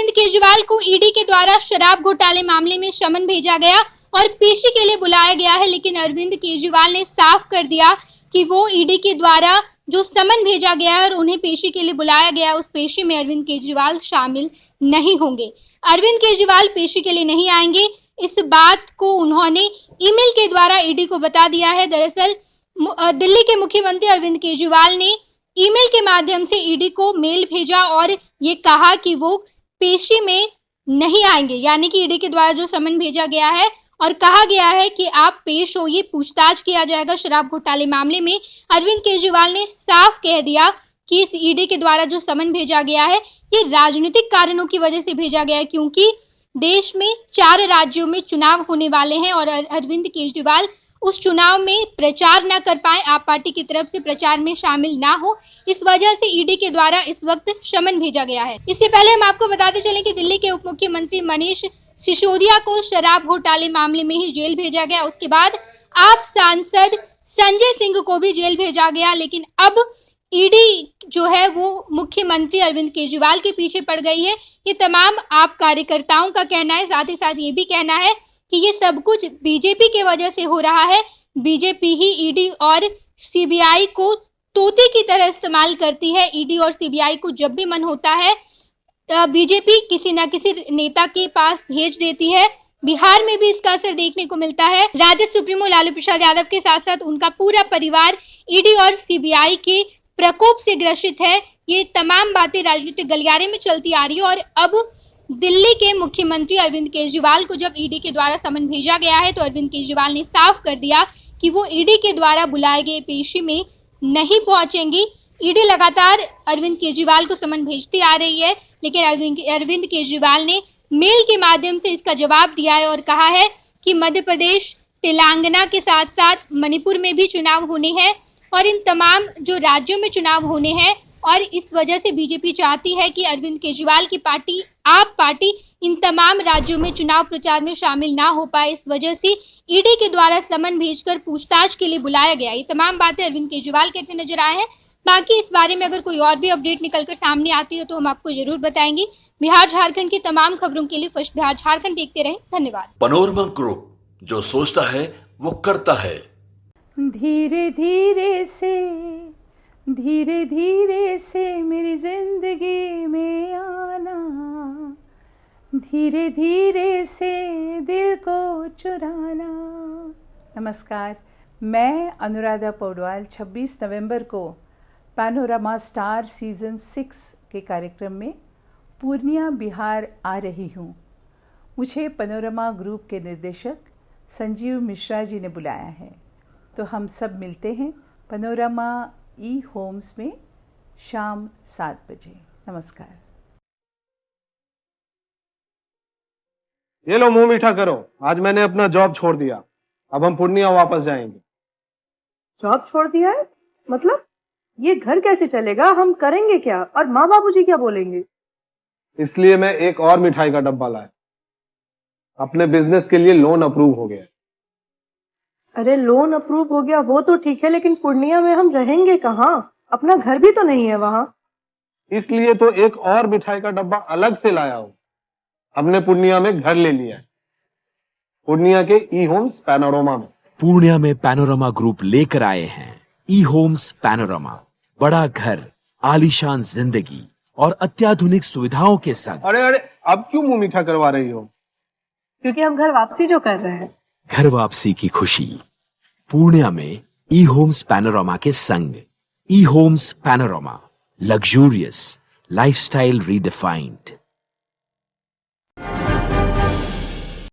अरविंद केजरीवाल को ईडी के द्वारा शराब घोटाले मामले में समन भेजा गया और पेशी के लिए बुलाया गया है, लेकिन अरविंद केजरीवाल ने साफ कर दिया कि वो ईडी के द्वारा जो समन भेजा गया है और उन्हें पेशी के लिए बुलाया गया है, उस पेशी में अरविंद केजरीवाल शामिल नहीं होंगे। अरविंद केजरीवाल पेशी के लिए नहीं आएंगे, इस बात को उन्होंने ईमेल के द्वारा ईडी को बता दिया है। दरअसल दिल्ली के मुख्यमंत्री अरविंद केजरीवाल ने ईमेल के माध्यम से ईडी को मेल भेजा और ये कहा कि वो पेशी में नहीं आएंगे, यानी कि ईडी के द्वारा जो समन भेजा गया है और कहा गया है कि आप पेश होइए, पूछताछ किया जाएगा शराब घोटाले मामले में। अरविंद केजरीवाल ने साफ कह दिया कि इस ईडी के द्वारा जो समन भेजा गया है ये राजनीतिक कारणों की वजह से भेजा गया है, क्योंकि देश में 4 राज्यों में चुनाव होने वाले हैं और अरविंद केजरीवाल उस चुनाव में प्रचार न कर पाए, आप पार्टी की तरफ से प्रचार में शामिल ना हो, इस वजह से ईडी के द्वारा इस वक्त समन भेजा गया है। इससे पहले हम आपको बताते चलें कि दिल्ली के उप मुख्यमंत्री मनीष सिसोदिया को शराब घोटाले मामले में ही जेल भेजा गया। उसके बाद आप सांसद संजय सिंह को भी जेल भेजा गया, लेकिन अब ईडी जो है वो मुख्यमंत्री अरविंद केजरीवाल के पीछे पड़ गई है। ये तमाम आप कार्यकर्ताओं का कहना है, साथ ही साथ ये भी कहना है कि ये सब कुछ बीजेपी के वजह से हो रहा है। बीजेपी ही ईडी और सीबीआई को तोते की तरह इस्तेमाल करती है। ईडी और सीबीआई को जब भी मन होता है बीजेपी किसी न किसी नेता के पास भेज देती है। बिहार में भी इसका असर देखने को मिलता है। राजद सुप्रीमो लालू प्रसाद यादव के साथ साथ उनका पूरा परिवार ईडी और सीबीआई के प्रकोप से ग्रसित है। ये तमाम बातें राजनीतिक गलियारे में चलती आ रही है और अब दिल्ली के मुख्यमंत्री अरविंद केजरीवाल को जब ईडी के द्वारा समन भेजा गया है तो अरविंद केजरीवाल ने साफ कर दिया कि वो ईडी के द्वारा बुलाए गए पेशी में नहीं पहुंचेंगी। ईडी लगातार अरविंद केजरीवाल को समन भेजती आ रही है, लेकिन अरविंद केजरीवाल ने मेल के माध्यम से इसका जवाब दिया है और कहा है कि मध्य प्रदेश, तेलंगाना के साथ साथ मणिपुर में भी चुनाव होने हैं और इन तमाम जो राज्यों में चुनाव होने हैं और इस वजह से बीजेपी चाहती है कि अरविंद केजरीवाल की पार्टी आप पार्टी इन तमाम राज्यों में चुनाव प्रचार में शामिल ना हो पाए। इस वजह से ईडी के द्वारा समन भेजकर पूछताछ के लिए बुलाया गया। ये तमाम बातें अरविंद केजरीवाल कहते नजर आए हैं। बाकी इस बारे में अगर कोई और भी अपडेट निकलकर सामने आती है तो हम आपको जरूर बताएंगे। बिहार झारखंड की तमाम खबरों के लिए फर्स्ट बिहार झारखंड देखते रहें। धन्यवाद। पैनोरमा ग्रुप, जो सोचता है वो करता है। धीरे धीरे से मेरी जिंदगी में आना, धीरे धीरे से दिल को चुराना। नमस्कार, मैं अनुराधा पौडवाल 26 नवंबर को पैनोरमा स्टार सीजन 6 के कार्यक्रम में पूर्णिया बिहार आ रही हूँ। मुझे पैनोरमा ग्रुप के निर्देशक संजीव मिश्रा जी ने बुलाया है, तो हम सब मिलते हैं पैनोरमा ई होम्स में शाम 7 बजे। नमस्कार। ये लो, मुंह मीठा करो। आज मैंने अपना जॉब छोड़ दिया, अब हम पूर्णिया वापस जाएंगे। जॉब छोड़ दिया है? मतलब ये घर कैसे चलेगा? हम करेंगे क्या? और माँ बाबूजी क्या बोलेंगे? इसलिए मैं एक और मिठाई का डब्बा लाया। अपने बिजनेस के लिए लोन अप्रूव हो गया। अरे लोन अप्रूव हो गया वो तो ठीक है, लेकिन पूर्णिया में हम रहेंगे कहाँ? अपना घर भी तो नहीं है वहाँ। इसलिए तो एक और मिठाई का डब्बा अलग से लाया हूँ। हमने पूर्णिया में घर ले लिया है, पूर्णिया के ई होम्स पैनोरमा में। पूर्णिया में पैनोरमा ग्रुप लेकर आए हैं ई होम्स पैनोरमा। बड़ा घर, आलीशान जिंदगी और अत्याधुनिक सुविधाओं के संग। अरे अब क्यों मुंह मीठा करवा रही हो? क्योंकि हम घर वापसी जो कर रहे हैं। घर वापसी की खुशी पूर्णिया में ई होम्स पैनोरमा के संग। E homes panorama, luxurious lifestyle redefined.